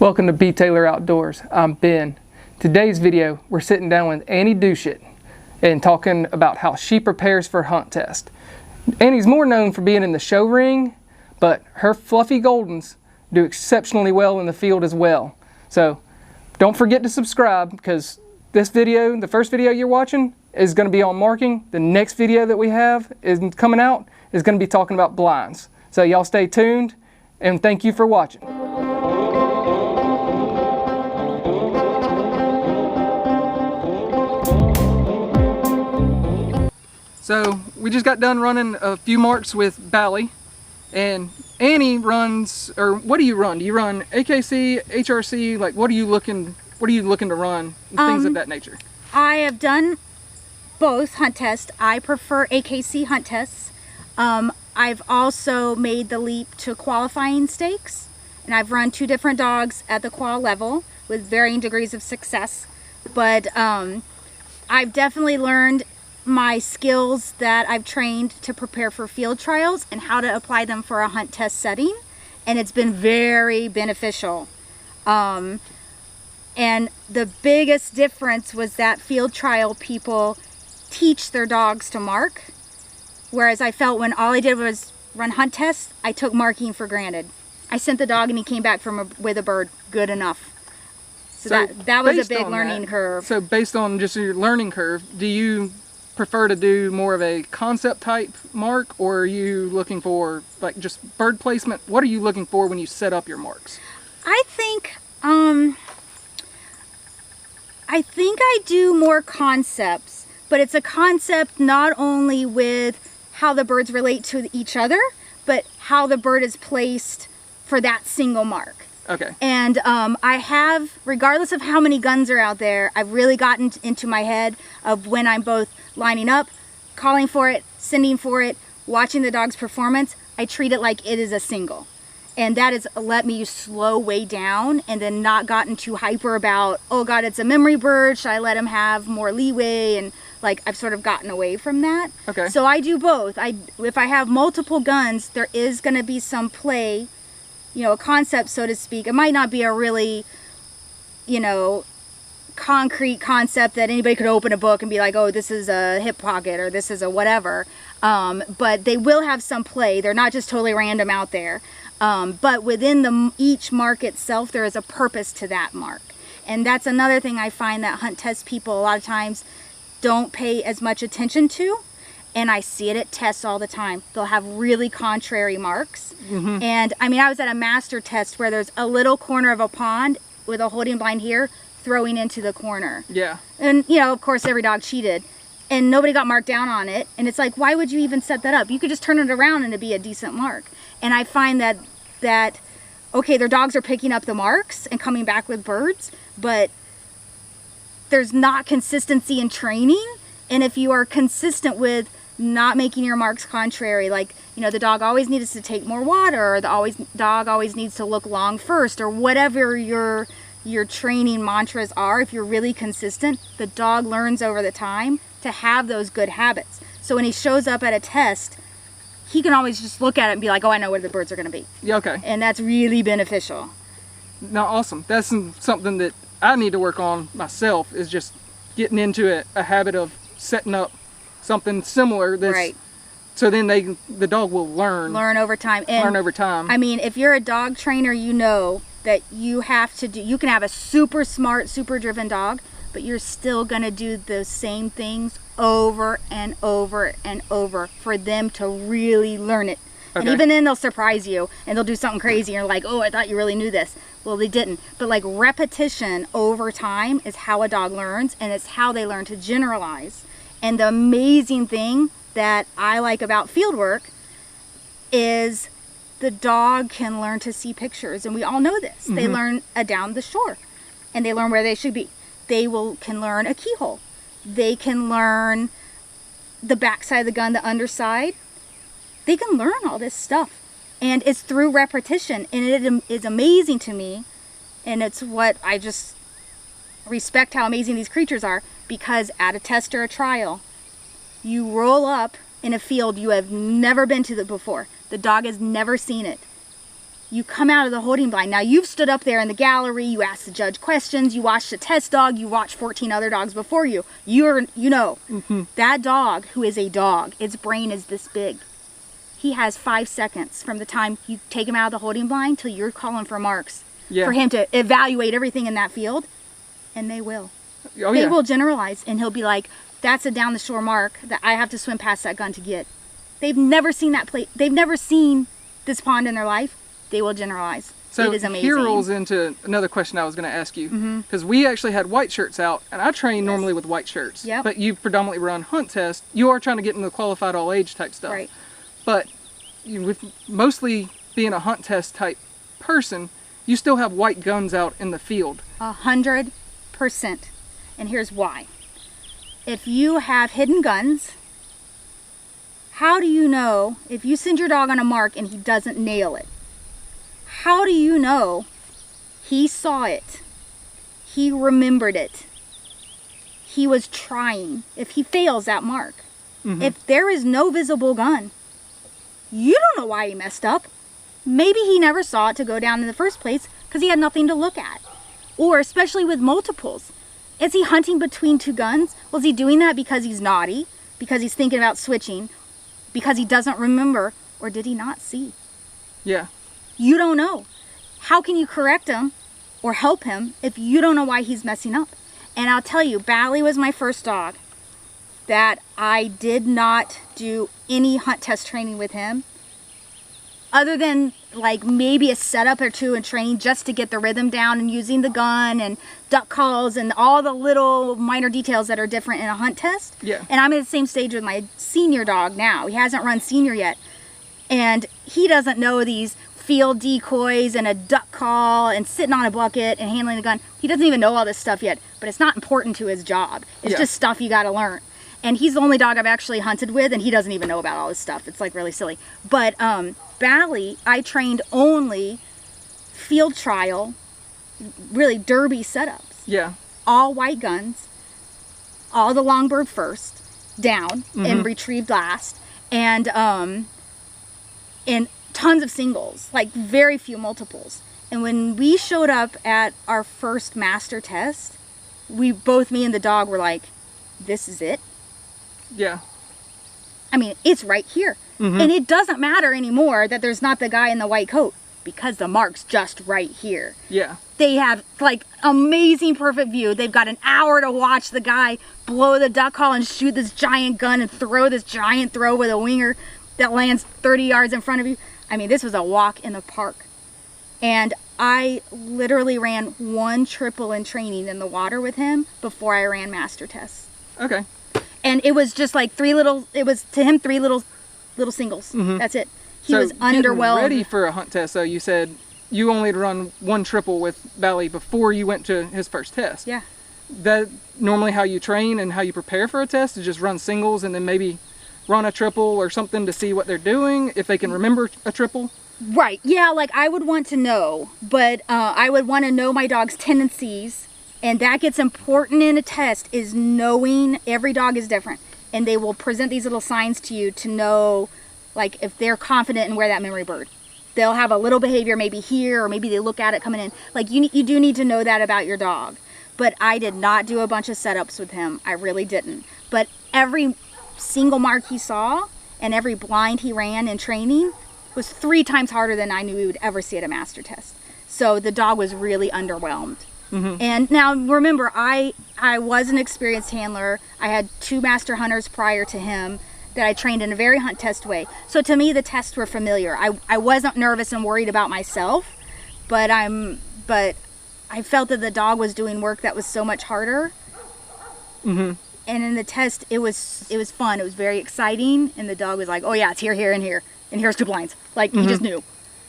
Welcome to B. Taylor Outdoors. I'm Ben. Today's video, we're sitting down with Anney Doucette and talking about how she prepares for hunt test. Anney's more known for being in the show ring, but her fluffy Goldens do exceptionally well in the field as well. So don't forget to subscribe, because this video, the first video you're watching, is going to be on marking. The next video that we have is coming out is going to be talking about blinds. So y'all stay tuned, and thank you for watching. So we just got done running a few marks with Balley, and Anney runs, or what do you run? Do you run AKC, HRC? Like, what are you looking to run? And things of that nature. I have done both hunt tests. I prefer AKC hunt tests. I've also made the leap to qualifying stakes, and I've run 2 different dogs at the qual level with varying degrees of success. But I've definitely learned my skills that I've trained to prepare for field trials and how to apply them for a hunt test setting, and it's been very beneficial. And the biggest difference was that field trial people teach their dogs to mark, whereas I felt when all I did was run hunt tests, I took marking for granted. I sent the dog and he came back with a bird good enough. So that was a big learning curve. So based on just your learning curve, do you prefer to do more of a concept type mark, or are you looking for like just bird placement? What are you looking for when you set up your marks? I think I do more concepts, but it's a concept not only with how the birds relate to each other, but how the bird is placed for that single mark. Okay. And I have, regardless of how many guns are out there, I've really gotten into my head of when I'm both lining up, calling for it, sending for it, watching the dog's performance, I treat it like it is a single. And that has let me slow way down and then not gotten too hyper about, oh God, it's a memory bird, should I let him have more leeway? And like, I've sort of gotten away from that. Okay. So I do both. If I have multiple guns, there is going to be some play, you know, a concept, so to speak. It might not be a really, you know, concrete concept that anybody could open a book and be like, oh, this is a hip pocket or this is a whatever. But they will have some play. They're not just totally random out there. But within each mark itself, there is a purpose to that mark. And that's another thing I find that hunt test people a lot of times don't pay as much attention to. And I see it at tests all the time. They'll have really contrary marks. Mm-hmm. And I mean, I was at a master test where there's a little corner of a pond with a holding blind here throwing into the corner. Yeah. And you know, of course, every dog cheated and nobody got marked down on it. And it's like, why would you even set that up? You could just turn it around and it'd be a decent mark. And I find that okay, their dogs are picking up the marks and coming back with birds, but there's not consistency in training. And if you are consistent with not making your marks contrary, like, you know, the dog always needs to take more water, or the dog always needs to look long first, or whatever your training mantras are, if you're really consistent, the dog learns over the time to have those good habits. So when he shows up at a test, he can always just look at it and be like, oh, I know where the birds are going to be. Yeah, okay. And that's really beneficial. Now, awesome. That's something that I need to work on myself, is just getting into a habit of setting up something similar. That's, right. So then the dog will learn over time. And learn over time. I mean, if you're a dog trainer, you know that you have to do, you can have a super smart, super driven dog, but you're still going to do the same things over and over and over for them to really learn it. Okay. And even then they'll surprise you and they'll do something crazy and you're like, oh, I thought you really knew this. Well, they didn't. But like, repetition over time is how a dog learns, and it's how they learn to generalize. And the amazing thing that I like about field work is the dog can learn to see pictures, and we all know this. Mm-hmm. They learn down the shore, and they learn where they should be. They can learn a keyhole. They can learn the backside of the gun, the underside. They can learn all this stuff, and it's through repetition, and it is amazing to me, and it's what I just respect how amazing these creatures are, because at a test or a trial, you roll up in a field you have never been to before. The dog has never seen it. You come out of the holding blind. Now you've stood up there in the gallery, you asked the judge questions, you watched the test dog, you watched 14 other dogs before you. You know, that dog, who is a dog, its brain is this big. He has 5 seconds from the time you take him out of the holding blind till you're calling for marks for him to evaluate everything in that field, and they will. They will generalize, and he'll be like, that's a down the shore mark that I have to swim past that gun to get. They've never seen that plate. They've never seen this pond in their life. They will generalize. So it is amazing. Here rolls into another question I was going to ask you, because we actually had white shirts out, and I train normally with white shirts. Yep. But you predominantly run hunt test. You are trying to get into the qualified all age type stuff. Right. But with mostly being a hunt test type person, you still have white guns out in the field. 100%. And here's why. If you have hidden guns, how do you know if you send your dog on a mark and he doesn't nail it? How do you know he saw it? He remembered it. He was trying. If he fails that mark, if there is no visible gun, you don't know why he messed up. Maybe he never saw it to go down in the first place because he had nothing to look at. Or especially with multiples. Is he hunting between two guns? Was he doing that because he's naughty? Because he's thinking about switching? Because he doesn't remember? Or did he not see? Yeah. You don't know. How can you correct him or help him if you don't know why he's messing up? And I'll tell you, Balley was my first dog that I did not do any hunt test training with him, other than like maybe a setup or two in training just to get the rhythm down and using the gun and duck calls and all the little minor details that are different in a hunt test. Yeah. And I'm at the same stage with my senior dog now. He hasn't run senior yet. And he doesn't know these field decoys and a duck call and sitting on a bucket and handling the gun. He doesn't even know all this stuff yet, but it's not important to his job. It's just stuff you got to learn. And he's the only dog I've actually hunted with, and he doesn't even know about all this stuff. It's like really silly. But Balley, I trained only field trial, really derby setups. Yeah. All white guns, all the longbird first, down and retrieved last, and tons of singles, like very few multiples. And when we showed up at our first master test, both me and the dog were like, this is it? Yeah. I mean, it's right here. And it doesn't matter anymore that there's not the guy in the white coat because the mark's just right here. Yeah. They have like amazing perfect view. They've got an hour to watch the guy blow the duck call and shoot this giant gun and throw this giant throw with a winger that lands 30 yards in front of you. I mean, this was a walk in the park. And I literally ran 1 triple in training in the water with him before I ran master tests. Okay. And it was just like 3 little singles. That's it. He was underwhelmed. Ready for a hunt test, though, you said you only had run 1 triple with Balley before you went to his first test. Yeah. That normally how you train and how you prepare for a test is just run singles and then maybe run a triple or something to see what they're doing, if they can remember a triple. Right. Yeah, like I would want to know, but I would want to know my dog's tendencies, and that gets important in a test, is knowing every dog is different, and they will present these little signs to you to know, like, if they're confident in where that memory bird. They'll have a little behavior maybe here, or maybe they look at it coming in. Like, you do need to know that about your dog. But I did not do a bunch of setups with him. I really didn't. But every single mark he saw and every blind he ran in training was 3 times harder than I knew we would ever see at a master test. So the dog was really underwhelmed. And now remember, I was an experienced handler. I had 2 master hunters prior to him that I trained in a very hunt test way. So to me, the tests were familiar. I wasn't nervous and worried about myself, but I felt that the dog was doing work that was so much harder. And in the test, it was fun. It was very exciting. And the dog was like, oh yeah, it's here, here, and here. And here's 2 blinds. Like, he just knew.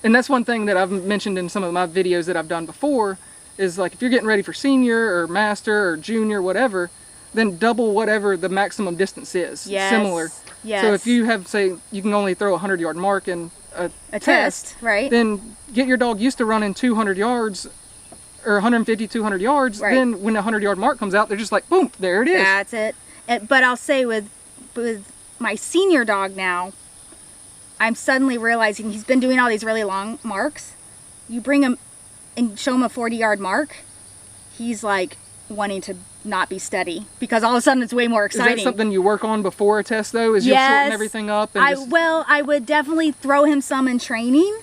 And that's one thing that I've mentioned in some of my videos that I've done before, is like, if you're getting ready for senior or master or junior, whatever, then double whatever the maximum distance is. Yes. Similar. Yes. So if you have, say, you can only throw a 100-yard mark in a test, right? Then get your dog used to running 200 yards or 150, 200 yards. Right. Then when the 100-yard mark comes out, they're just like, boom, there it is. That's it. But I'll say with my senior dog now, I'm suddenly realizing he's been doing all these really long marks, you bring him and show him a 40-yard mark, he's like wanting to not be steady because all of a sudden it's way more exciting. Is that something you work on before a test though? Is you'll shorten everything up? And well, I would definitely throw him some in training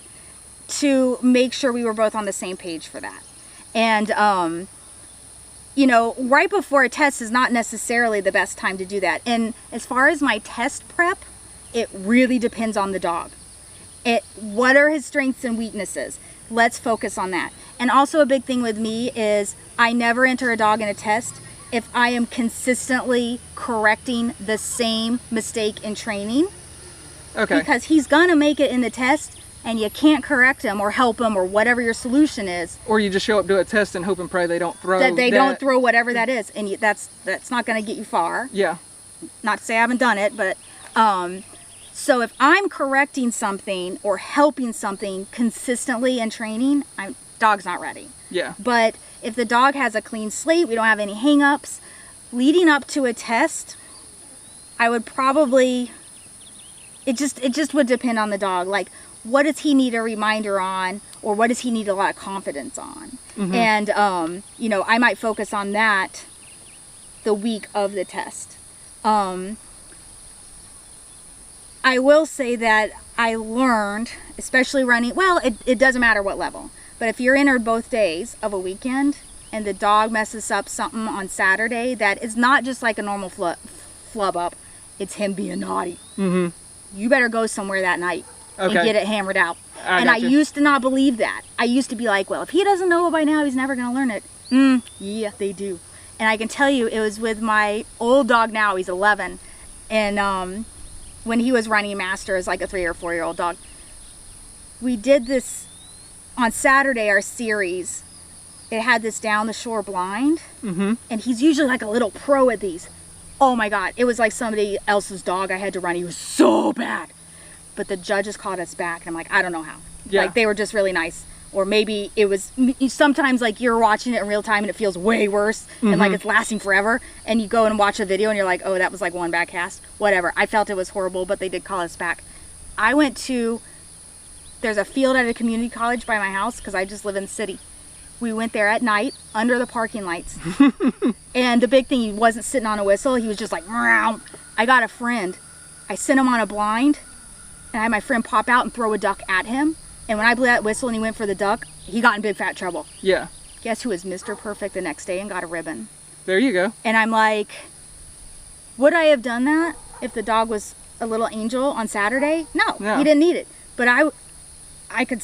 to make sure we were both on the same page for that. And, you know, right before a test is not necessarily the best time to do that. And as far as my test prep, it really depends on the dog. What are his strengths and weaknesses? Let's focus on that. And also a big thing with me is I never enter a dog in a test if I am consistently correcting the same mistake in training. Okay. Because he's gonna make it in the test and you can't correct him or help him or whatever your solution is. Or you just show up to a test and hope and pray they don't throw that. They don't throw whatever that is. And that's not gonna get you far. Yeah. Not to say I haven't done it, but so if I'm correcting something or helping something consistently in training, dog's not ready. Yeah. But if the dog has a clean slate, we don't have any hang-ups, leading up to a test, I would probably, it just would depend on the dog. Like, what does he need a reminder on, or what does he need a lot of confidence on? Mm-hmm. And, you know, I might focus on that the week of the test. I will say that I learned, especially running, well, it doesn't matter what level, but if you're entered both days of a weekend and the dog messes up something on Saturday that is not just like a normal flub up, it's him being naughty. Mm-hmm. You better go somewhere that night and get it hammered out. I used to not believe that. I used to be like, well, if he doesn't know it by now, he's never going to learn it. Yeah, they do. And I can tell you, it was with my old dog now, he's 11, and when he was running master as like a 3 or 4 year old dog, we did this on Saturday, our series. It had this down the shore blind, and he's usually like a little pro at these. Oh my God, it was like somebody else's dog I had to run. He was so bad, but the judges called us back, and I'm like, I don't know how. Yeah. Like, they were just really nice. Or maybe it was, sometimes like you're watching it in real time and it feels way worse and like it's lasting forever, and you go and watch a video and you're like, oh, that was like one bad cast, whatever. I felt it was horrible, but they did call us back. I went to, there's a field at a community college by my house because I just live in the city. We went there at night under the parking lights. And the big thing, he wasn't sitting on a whistle. He was just like, meow. I got a friend. I sent him on a blind, and I had my friend pop out and throw a duck at him. And when I blew that whistle and he went for the duck, he got in big fat trouble. Yeah. Guess who was Mr. Perfect the next day and got a ribbon? There you go. And I'm like, would I have done that if the dog was a little angel on Saturday? No. He didn't need it. But I could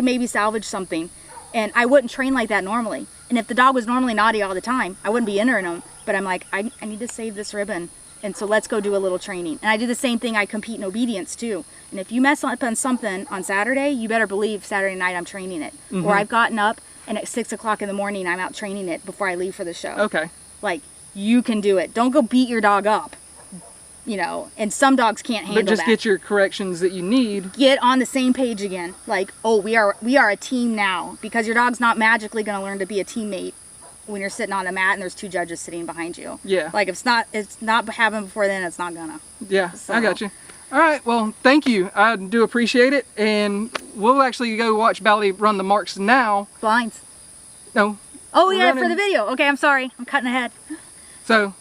maybe salvage something. And I wouldn't train like that normally. And if the dog was normally naughty all the time, I wouldn't be entering him. But I'm like, I need to save this ribbon. And so let's go do a little training. And I do the same thing. I compete in obedience too. And if you mess up on something on Saturday, you better believe Saturday night I'm training it. Or I've gotten up and at 6 o'clock in the morning, I'm out training it before I leave for the show. Okay. Like, you can do it. Don't go beat your dog up. You know, and some dogs can't handle that. But just get your corrections that you need. Get on the same page again. Like, oh, we are a team now. Because your dog's not magically going to learn to be a teammate when you're sitting on a mat and there's 2 judges sitting behind you. Yeah. Like, it's not happened before then, it's not gonna. Yeah, so. I got you. All right, well, thank you. I do appreciate it. And we'll actually go watch Balley run the marks now. Blinds. No. Oh, yeah, for the video. Okay, I'm sorry. I'm cutting ahead. So,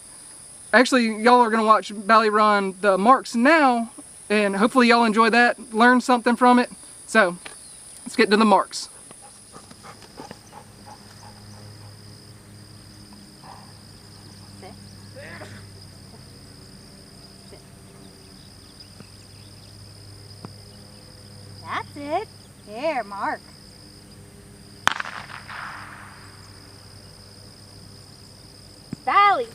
actually, y'all are going to watch Balley run the marks now. And hopefully y'all enjoy that, learn something from it. So, let's get to the marks. That's it. There, mark. Balley.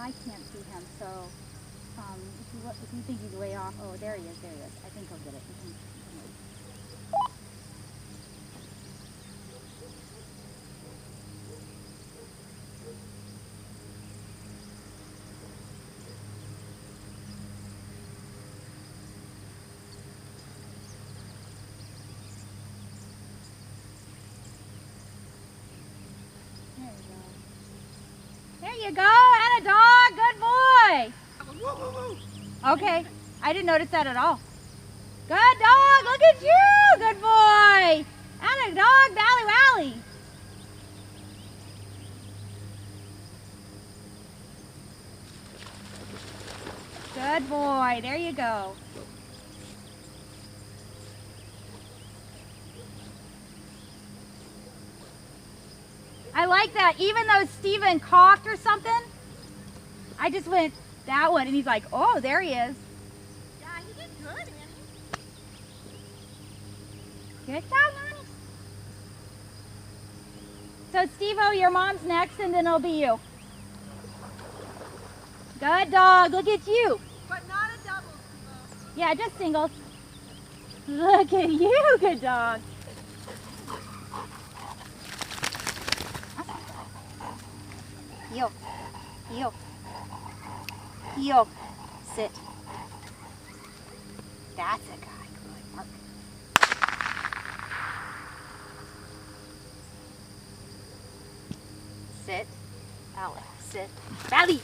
I can't see him, so if you think he's way off, oh, there he is, there he is. I think he'll get it. There you go, and a dog, good boy. Okay, I didn't notice that at all. Good dog, look at you, good boy. And a dog, Balley Wally. Good boy, there you go. I like that, even though Steven coughed or something, I just went that one and he's like, oh, there he is. Yeah, he did good, Annie. Good job, Annie. So Steve-O, your mom's next and then it'll be you. Good dog, look at you. But not a double, Steve-O. Yeah, just singles. Look at you, good dog. Heel, heel, heel, sit. That's a guy, good, Mark. Sit, Alex, sit, Balley.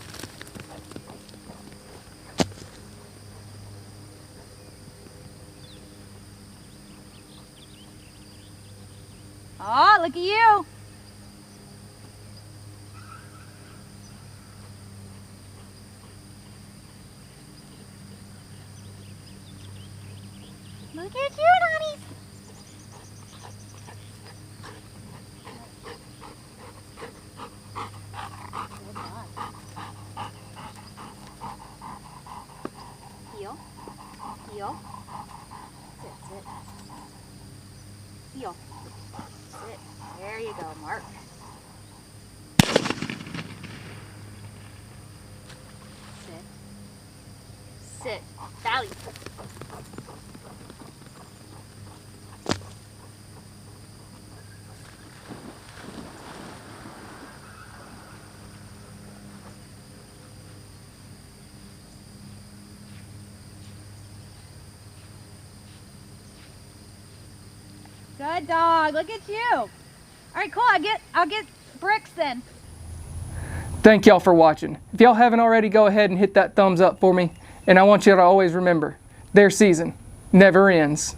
Oh, look at you. Look at you, Donnie. Heel, heel, sit, sit, heel, sit. There you go, Mark. Sit, sit, Balley. Good dog. Look at you. All right, cool. I'll get bricks then. Thank y'all for watching. If y'all haven't already, go ahead and hit that thumbs up for me. And I want you to always remember, their season never ends.